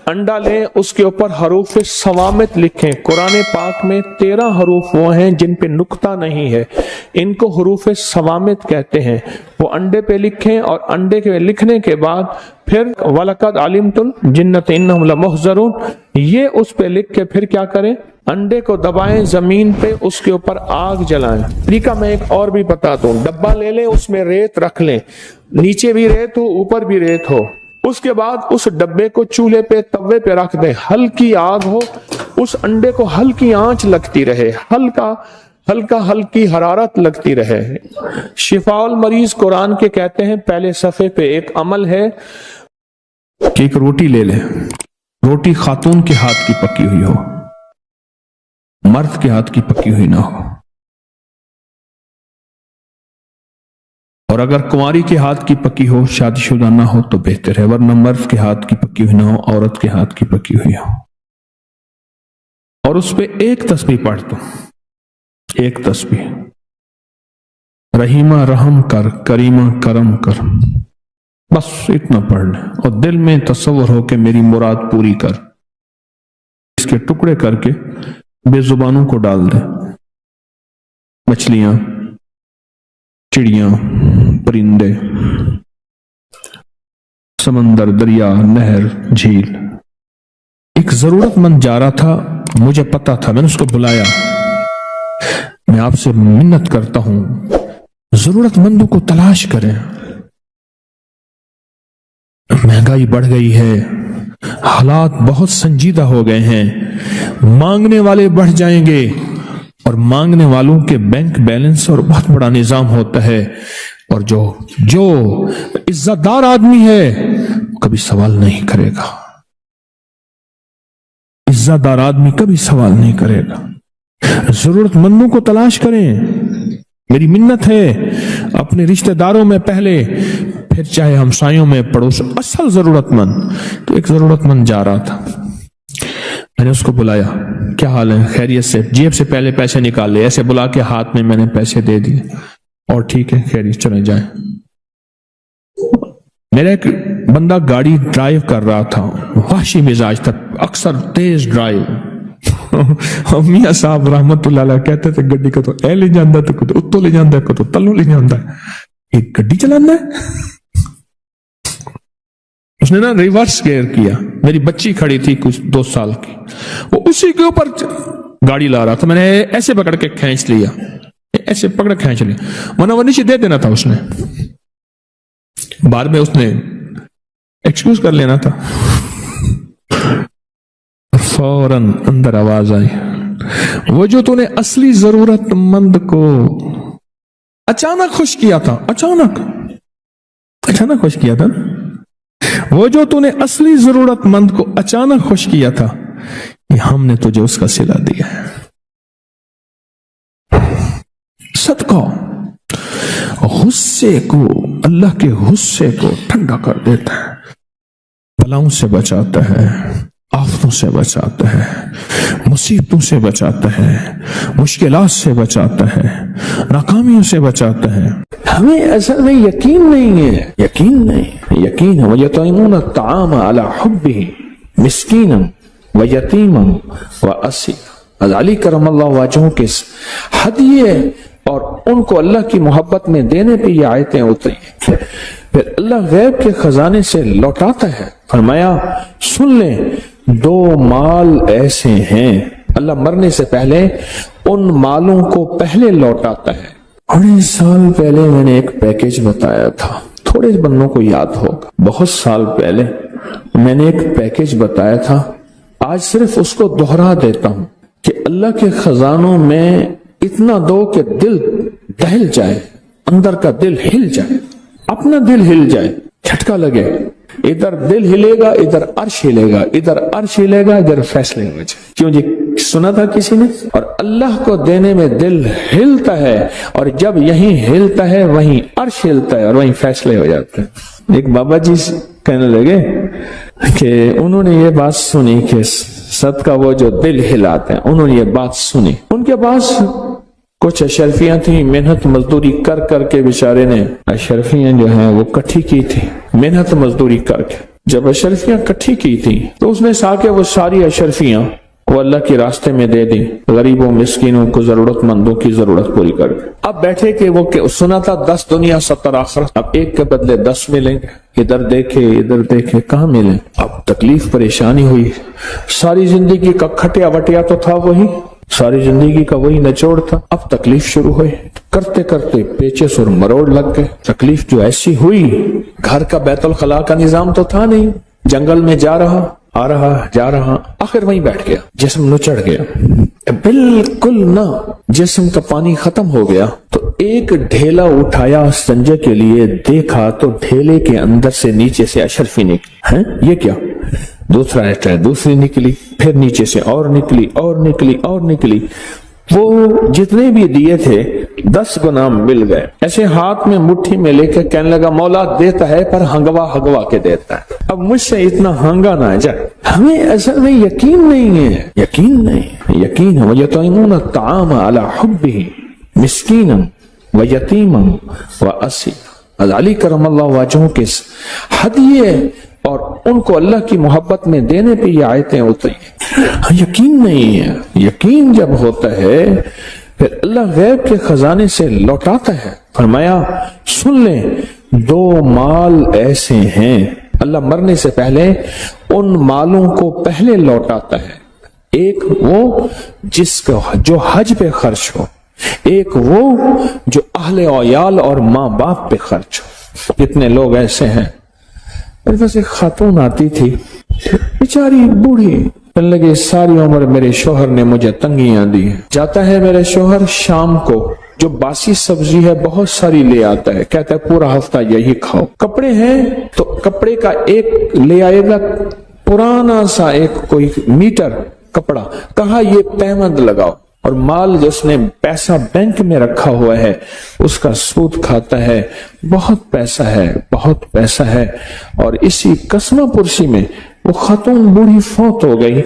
انڈا لیں، اس کے اوپر حروف صوامت لکھیں۔ قرآن پاک میں 13 حروف وہ ہیں جن پہ نقطہ نہیں ہے، ان کو حروف صوامت کہتے ہیں۔ وہ انڈے پہ لکھیں اور انڈے کے لکھنے کے بعد پھر وَلَقَدْ عَلِمْتُ الْجِنَّةَ إِنَّهُمْ لَمُحْضَرُونَ، یہ اس پہ لکھ کے پھر کیا کریں؟ انڈے کو دبائیں زمین پہ، اس کے اوپر آگ جلائیں۔ طریقہ میں ایک اور بھی بتاتا ہوں، ڈبہ لے لیں، اس میں ریت رکھ لیں، نیچے بھی ریت ہو اوپر بھی ریت ہو، اس کے بعد اس ڈبے کو چولہے پہ توے پہ رکھ دیں، ہلکی آگ ہو، اس انڈے کو ہلکی آنچ لگتی رہے، ہلکی حرارت لگتی رہے۔ شفاء المریض قرآن کے کہتے ہیں پہلے صفحے پہ ایک عمل ہے کہ ایک روٹی لے لیں، روٹی خاتون کے ہاتھ کی پکی ہوئی ہو، مرد کے ہاتھ کی پکی ہوئی نہ ہو، اور اگر کنواری کے ہاتھ کی پکی ہو، شادی شدہ نہ ہو تو بہتر ہے، ورنہ مرد کے ہاتھ کی پکی ہوئی نہ ہو، عورت کے ہاتھ کی پکی ہوئی ہو، اور اس پہ ایک تسبیح پڑھ دو، ایک تسبیح، رحیمہ رحم کر، کریمہ کرم کر، بس اتنا پڑھ لیں، اور دل میں تصور ہو کہ میری مراد پوری کر۔ اس کے ٹکڑے کر کے بے زبانوں کو ڈال دیں، مچھلیاں، چڑیاں، پرندے، سمندر، دریا، نہر، جھیل۔ ایک ضرورت مند جا رہا تھا، مجھے پتا تھا، میں نے اس کو بلایا، میں آپ سے منت کرتا ہوں ضرورت مندوں کو تلاش کریں، مہنگائی بڑھ گئی ہے، حالات بہت سنجیدہ ہو گئے ہیں، مانگنے والے بڑھ جائیں گے، اور مانگنے والوں کے بینک بیلنس اور بہت بڑا نظام ہوتا ہے، اور جو عزت دار آدمی ہے کبھی سوال نہیں کرے گا، عزت دار آدمی کبھی سوال نہیں کرے گا۔ ضرورت مندوں کو تلاش کریں، میری منت ہے، اپنے رشتہ داروں میں پہلے، پھر چاہے ہمسایوں میں، پڑوس، اصل ضرورت مند۔ تو ایک ضرورت مند جا رہا تھا، میں نے اس کو بلایا، کیا حال ہے، خیریت سے؟ جیب سے پہلے پیسے نکال لے، ایسے بلا کے ہاتھ میں نے پیسے دے دیے، اور ٹھیک ہے، خیریت، چلے جائیں۔ میرا ایک بندہ گاڑی ڈرائیو کر رہا تھا، وحشی مزاج تھا، اکثر تیز ڈرائیو، میاں صاحب رحمت اللہ علیہ کہتے تھے گڈی کو تو اے لے جاندہ ہے، تو اتو لے جاندہ ہے، تو تلو لے جاندہ ہے، ایک گڈی چلانا ہے۔ اس نے نا ریورس گیئر کیا، میری بچی کھڑی تھی کچھ 2 سال کی، وہ اسی کے اوپر گاڑی لا رہا تھا، میں نے ایسے پکڑ کے کھینچ لیا، ایسے پکڑ کھینچ لیا، ورنہ وہ نیچے دے دینا تھا، اس نے بعد میں اس نے ایکسکیوز کر لینا تھا۔ فوراً اندر آواز آئی، وہ جو تو نے اصلی ضرورت مند کو اچانک خوش کیا تھا، اچانک خوش کیا تھا، وہ جو تو نے اصلی ضرورت مند کو اچانک خوش کیا تھا، یہ ہم نے تجھے اس کا صلہ دیا ہے۔ صدقہ غصے کو، اللہ کے غصے کو ٹھنڈا کر دیتا ہے، بلاؤں سے بچاتا ہے، آفتوں سے بچاتا ہے، مصیبتوں سے بچاتا ہے، مشکلات سے بچاتا ہے، ناکامیوں سے بچاتا ہے۔ ہمیں اصل میں یقین نہیں ہے، یقین ہے۔ وَيُطْعِمُونَ الطَّعَامَ عَلَى حُبِّهِ مِسْكِينًا وَيَتِيمًا وَأَسِيرًا۔ علی کرم اللہ وجہہ کے ہدیے اور ان کو اللہ کی محبت میں دینے پہ یہ آیتیں اتری ہیں۔ پھر اللہ غیب کے خزانے سے لوٹاتا ہے، فرمایا سن لیں، 2 مال ایسے ہیں، اللہ مرنے سے پہلے ان مالوں کو پہلے لوٹاتا ہے۔ 18 سال پہلے میں نے ایک پیکیج بتایا تھا، تھوڑے بندوں کو یاد ہوگا، بہت سال پہلے میں نے ایک پیکیج بتایا تھا، آج صرف اس کو دہرا دیتا ہوں کہ اللہ کے خزانوں میں اتنا دو کہ دل دہل جائے، اندر کا دل ہل جائے، اپنا دل ہل جائے، جھٹکا لگے، ادھر دل ہلے گا، ادھر عرش ہلے گا، ادھر عرش ہلے گا، ادھر فیصلے ہو جائے۔ کیوں جی سنا تھا کسی نے؟ اور اللہ کو دینے میں دل ہلتا ہے، اور جب یہیں ہلتا ہے وہیں عرش ہلتا ہے اور وہیں فیصلے ہو جاتے ہیں۔ ایک بابا جی کہنے لگے کہ انہوں نے یہ بات سنی کہ صدقہ وہ جو دل ہلاتے ہیں، انہوں نے یہ بات سنی، ان کے پاس کچھ اشرفیاں تھیں، محنت مزدوری کر کر کے بیچارے نے اشرفیاں جو ہیں وہ کٹھی کی تھی، محنت مزدوری کر کے جب اشرفیاں کٹھی کی تھی تو اس نے سا کہ وہ ساری اشرفیاں وہ اللہ کے راستے میں دے دیں، غریبوں مسکینوں کو ضرورت مندوں کی ضرورت پوری کر دیں۔ اب بیٹھے کہ وہ سنا تھا 10 دنیا 70 آخرت، اب ایک کے بدلے 10 ملیں گے، ادھر دیکھے کہاں ملیں۔ اب تکلیف پریشانی ہوئی، ساری زندگی کا کھٹیا وٹیا تو تھا وہی، ساری زندگی کا وہی نچوڑ تھا، اب تکلیف شروع ہوئی، کرتے کرتے پیچس اور مروڑ لگ گئے۔ تکلیف جو ایسی ہوئی، گھر کا بیت الخلاء کا نظام تو تھا نہیں، جنگل میں جا رہا آخر وہیں بیٹھ گیا، جسم نچڑ گیا، بالکل نہ جسم کا پانی ختم ہو گیا تو ایک ڈھیلا اٹھایا استنجے کے لیے، دیکھا تو ڈھیلے کے اندر سے نیچے سے اشرفی نکلی۔ ہیں یہ کیا؟ دوسرا ایسا دوسری نکلی، پھر نیچے سے اور نکلی، وہ جتنے بھی دیے تھے 10 گنا مل گئے۔ ایسے ہاتھ میں مٹھی میں لے کے کہنے لگا مولا دیتا ہے پر ہنگوا کے دیتا ہے، اب مجھ سے اتنا ہنگا نہ جائے۔ ہمیں اصل میں یقین نہیں ہے، یقین ہے وَيَطْعِمُونَ الطَّعَامَ عَلَى حُبِّهِ مِسْكِينًا وَيَتِيمًا وَأَسِيرًا۔ علی کرم اللہ وجہہ کے ہدیے اور ان کو اللہ کی محبت میں دینے پہ یہ آیتیں اتری ہیں۔ یقین نہیں ہے، یقین جب ہوتا ہے پھر اللہ غیب کے خزانے سے لوٹاتا ہے۔ فرمایا سن لیں 2 مال ایسے ہیں، اللہ مرنے سے پہلے ان مالوں کو پہلے لوٹاتا ہے، ایک وہ جس کو جو حج پہ خرچ ہو، ایک وہ جو اہل عیال اور ماں باپ پہ خرچ ہو۔ کتنے لوگ ایسے ہیں، میرے پاس ایک خاتون آتی تھی بیچاری بوڑھی، کہنے لگے ساری عمر میرے شوہر نے مجھے تنگیاں دی، جاتا ہے میرے شوہر شام کو جو باسی سبزی ہے بہت ساری لے آتا ہے، کہتا ہے پورا ہفتہ یہی کھاؤ۔ کپڑے ہیں تو کپڑے کا ایک لے آئے گا پرانا سا ایک کوئی میٹر کپڑا، کہا یہ پیمند لگاؤ، اور مال جس نے پیسہ بینک میں رکھا ہوا ہے اس کا سود کھاتا ہے، بہت پیسہ ہے۔ اور اسی قسمہ پرسی میں وہ خاتون بوڑھی فوت ہو گئی۔